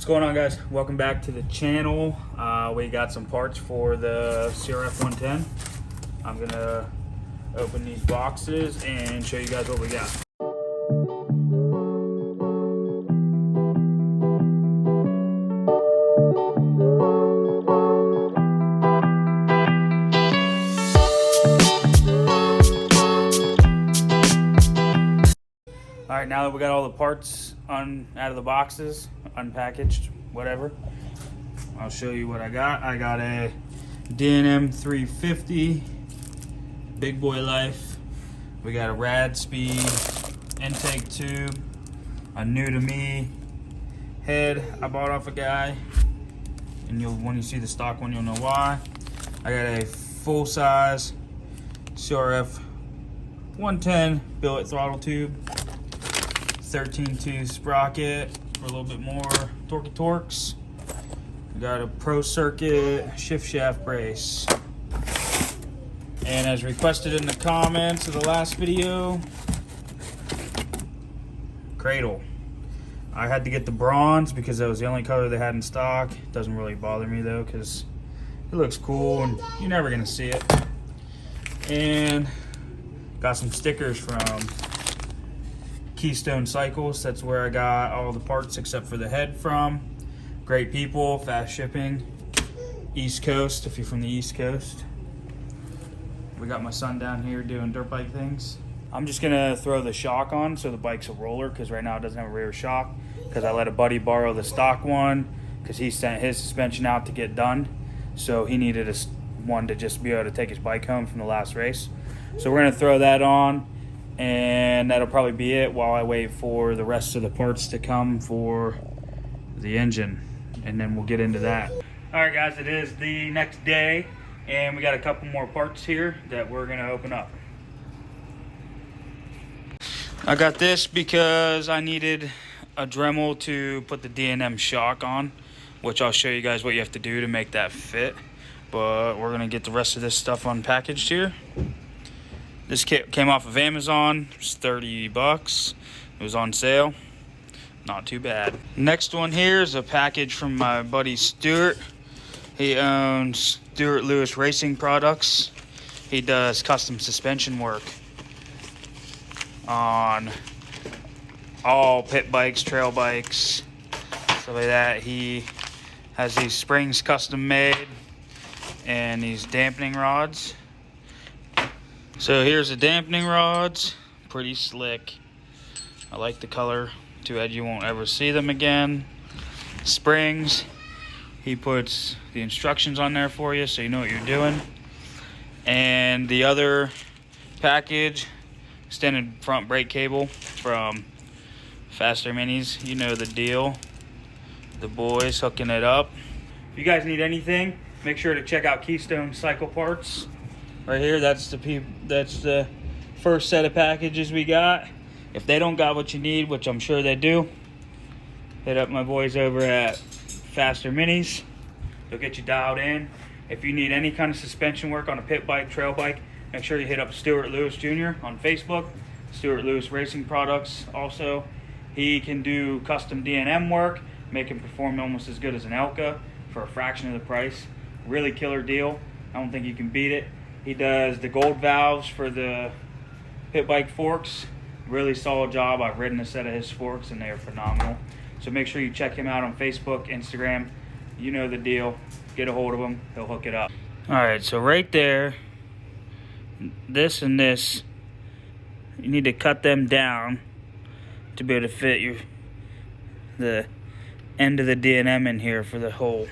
What's going on, guys? Welcome back to the channel. We got some parts for the crf110. I'm gonna open these boxes and show you guys what we got. All right, now that we got all the parts out of the boxes, unpackaged, whatever, I'll show you what I got. I got a D&M 350, big boy life. We got a rad speed intake tube, a new to me head I bought off a guy, and when you see the stock one, you'll know why. I got a full size crf110 billet throttle tube, 13-tooth sprocket for a little bit more torques. We got a Pro Circuit shift shaft brace. And as requested in the comments of the last video, cradle. I had to get the bronze because that was the only color they had in stock. It doesn't really bother me though because it looks cool and you're never gonna see it. And got some stickers from Keystone Cycles. That's where I got all the parts except for the head from. Great people, fast shipping. East Coast, if you're from the East Coast. We got my son down here doing dirt bike things. I'm just gonna throw the shock on so the bike's a roller, because right now it doesn't have a rear shock, because I let a buddy borrow the stock one because he sent his suspension out to get done, so he needed one to just be able to take his bike home from the last race. So we're gonna throw that on, and that'll probably be it while I wait for the rest of the parts to come for the engine, and then we'll get into that. All right, guys, it is the next day, and we got a couple more parts here that we're gonna open up. I got this because I needed a Dremel to put the D&M shock on, which I'll show you guys what you have to do to make that fit. But we're gonna get the rest of this stuff unpackaged here. This kit came off of Amazon. It was 30 bucks. It was on sale. Not too bad. Next one here is a package from my buddy Stuart. He owns Stuart Lewis Racing Products. He does custom suspension work on all pit bikes, trail bikes, stuff like that. He has these springs custom made and these dampening rods. So here's the dampening rods, pretty slick. I like the color. Too bad you won't ever see them again. Springs, he puts the instructions on there for you so you know what you're doing. And the other package, extended front brake cable from Faster Minis. You know the deal. The boys hooking it up. If you guys need anything, make sure to check out Keystone Cycle Parts. Right here, that's the first set of packages we got. If they don't got what you need, which I'm sure they do, hit up my boys over at Faster Minis. They'll get you dialed in. If you need any kind of suspension work on a pit bike, trail bike, make sure you hit up Stuart Lewis Jr. on Facebook. Stuart Lewis Racing Products also. He can do custom D&M work, make him perform almost as good as an Elka for a fraction of the price. Really killer deal. I don't think you can beat it. He does the gold valves for the pit bike forks. Really solid job. I've ridden a set of his forks and they are phenomenal. So make sure you check him out on Facebook, Instagram. You know the deal. Get a hold of him. He'll hook it up. All right, so right there, this and this, you need to cut them down to be able to fit the end of the D&M in here for the hole.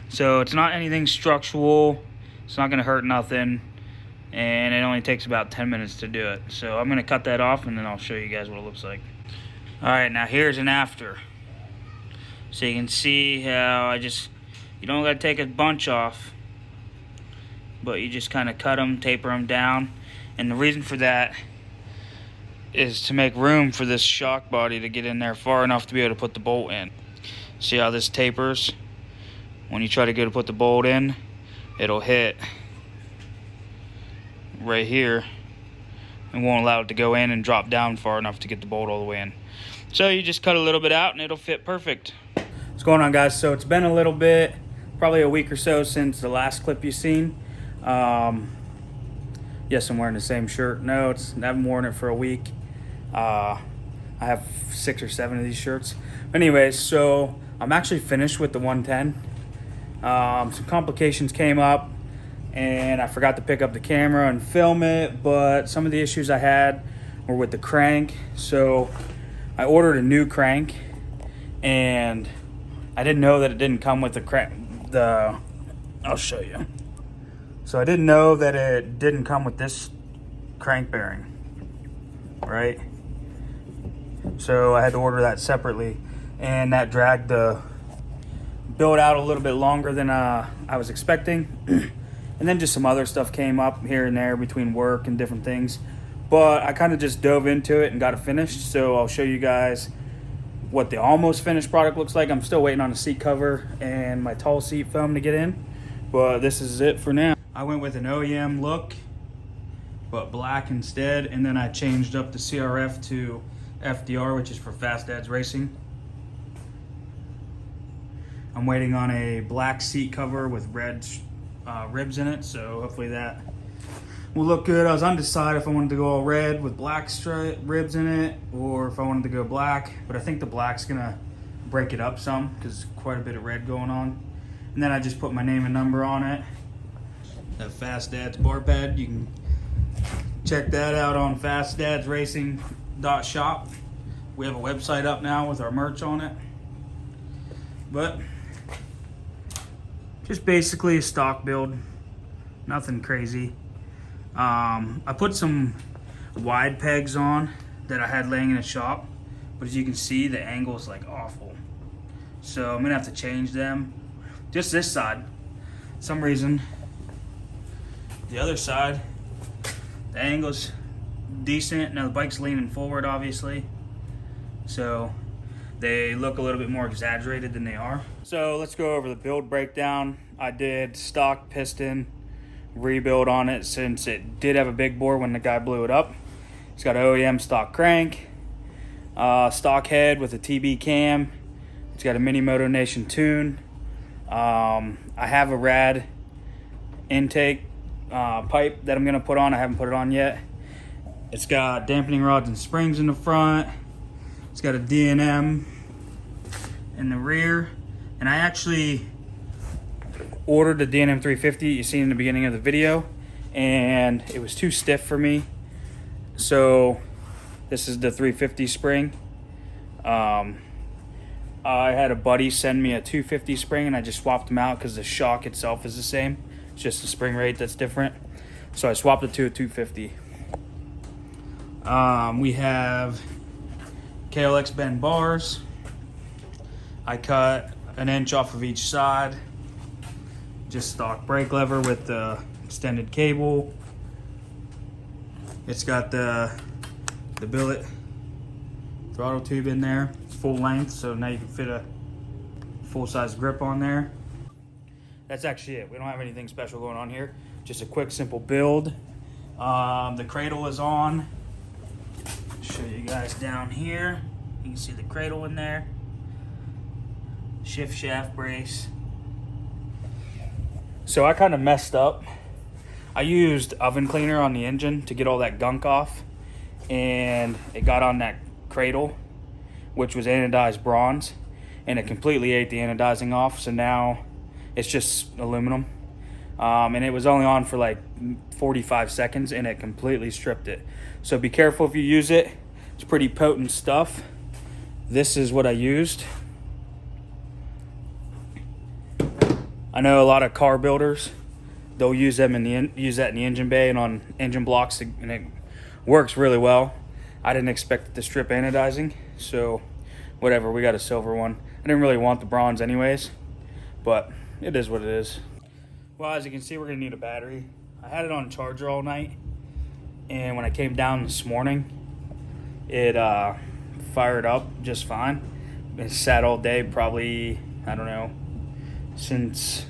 So it's not anything structural. It's not gonna hurt nothing. And it only takes about 10 minutes to do it. So I'm gonna cut that off and then I'll show you guys what it looks like. All right, now here's an after. So you can see how you don't gotta take a bunch off, but you just kind of cut them, taper them down. And the reason for that is to make room for this shock body to get in there far enough to be able to put the bolt in. See how this tapers? When you try to go to put the bolt in, it'll hit right here and won't allow it to go in and drop down far enough to get the bolt all the way in. So you just cut a little bit out and it'll fit perfect. What's going on, guys? So it's been a little bit, probably a week or so since the last clip you've seen. Yes, I'm wearing the same shirt. No, I haven't worn it for a week. I have 6 or 7 of these shirts. Anyways, so I'm actually finished with the 110. Some complications came up and I forgot to pick up the camera and film it, but some of the issues I had were with the crank. So I ordered a new crank and I didn't know that it didn't come with the crank. I'll show you. So I didn't know that it didn't come with this crank bearing, right? So I had to order that separately, and that dragged the build out a little bit longer than I was expecting. And then just some other stuff came up here and there between work and different things. But I kind of just dove into it and got it finished. So I'll show you guys what the almost finished product looks like. I'm still waiting on the seat cover and my tall seat foam to get in, but this is it for now. I went with an OEM look, but black instead, and then I changed up the CRF to FDR, which is for Fast Dads Racing. I'm waiting on a black seat cover with red ribs in it, so hopefully that will look good. I was undecided if I wanted to go all red with black ribs in it, or if I wanted to go black, but I think the black's gonna break it up some because quite a bit of red going on. And then I just put my name and number on it. That Fast Dads bar pad, you can check that out on fastdadsracing.shop. We have a website up now with our merch on it, but just basically a stock build, nothing crazy. I put some wide pegs on that I had laying in the shop, but as you can see, the angle is like awful. So I'm gonna have to change them. Just this side, for some reason. The other side, the angle's decent. Now the bike's leaning forward, obviously, so they look a little bit more exaggerated than they are. So let's go over the build breakdown. I did stock piston rebuild on it since it did have a big bore when the guy blew it up. It's got an OEM stock crank, stock head with a TB cam. It's got a mini Moto Nation tune. I have a rad intake pipe that I'm gonna put on. I haven't put it on yet. It's got dampening rods and springs in the front. It's got a D&M in the rear, and I actually ordered the D&M 350 you seen in the beginning of the video, and it was too stiff for me, so this is the 350 spring. I had a buddy send me a 250 spring and I just swapped them out because the shock itself is the same. It's just the spring rate that's different. So I swapped it to a 250. We have KLX bend bars. I cut 1 inch off of each side. Just stock brake lever with the extended cable. It's got the billet throttle tube in there, full length, so now you can fit a full-size grip on there. That's actually it. We don't have anything special going on here. Just a quick, simple build. The cradle is on. Show you guys down here. You can see the cradle in there. Shift shaft brace. So I kind of messed up. I used oven cleaner on the engine to get all that gunk off, and it got on that cradle, which was anodized bronze, and it completely ate the anodizing off. So now it's just aluminum, and it was only on for like 45 seconds and it completely stripped it. So be careful if you use it. It's pretty potent stuff. This is what I used. I know a lot of car builders, they'll use them use that in the engine bay and on engine blocks, and it works really well. I didn't expect it to strip anodizing, so whatever, we got a silver one. I didn't really want the bronze anyways, but it is what it is. Well, as you can see, we're gonna need a battery. I had it on charger all night, and when I came down this morning, it fired up just fine. It sat all day, probably, I don't know, since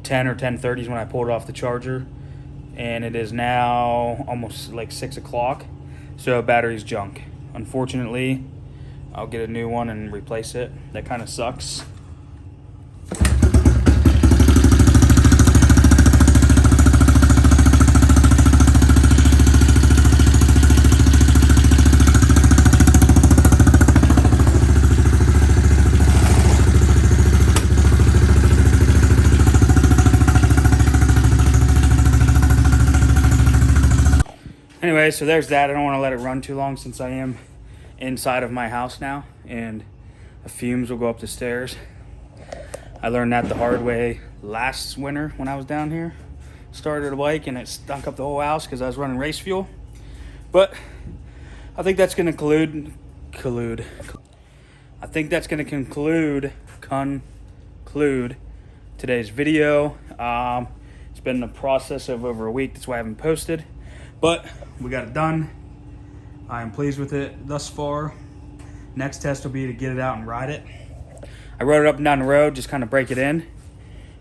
10 or 10:30 is when I pulled it off the charger, and it is now almost like 6 o'clock. So battery's junk. Unfortunately, I'll get a new one and replace it. That kind of sucks. Anyway, so there's that. I don't want to let it run too long since I am inside of my house now, and the fumes will go up the stairs. I learned that the hard way last winter when I was down here. Started a bike and it stunk up the whole house because I was running race fuel. But I think that's going to conclude today's video. It's been a process of over a week. That's why I haven't posted. But we got it done. I am pleased with it thus far. Next test will be to get it out and ride it. I rode it up and down the road, just kind of break it in.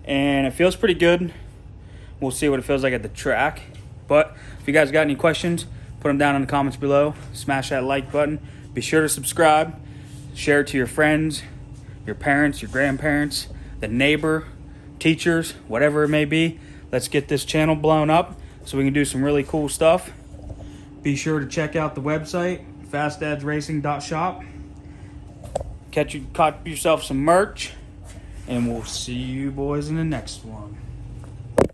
And it feels pretty good. We'll see what it feels like at the track. But if you guys got any questions, put them down in the comments below. Smash that like button. Be sure to subscribe. Share it to your friends, your parents, your grandparents, the neighbor, teachers, whatever it may be. Let's get this channel blown up so we can do some really cool stuff. Be sure to check out the website, fastdadsracing.shop. Cop yourself some merch, and we'll see you boys in the next one.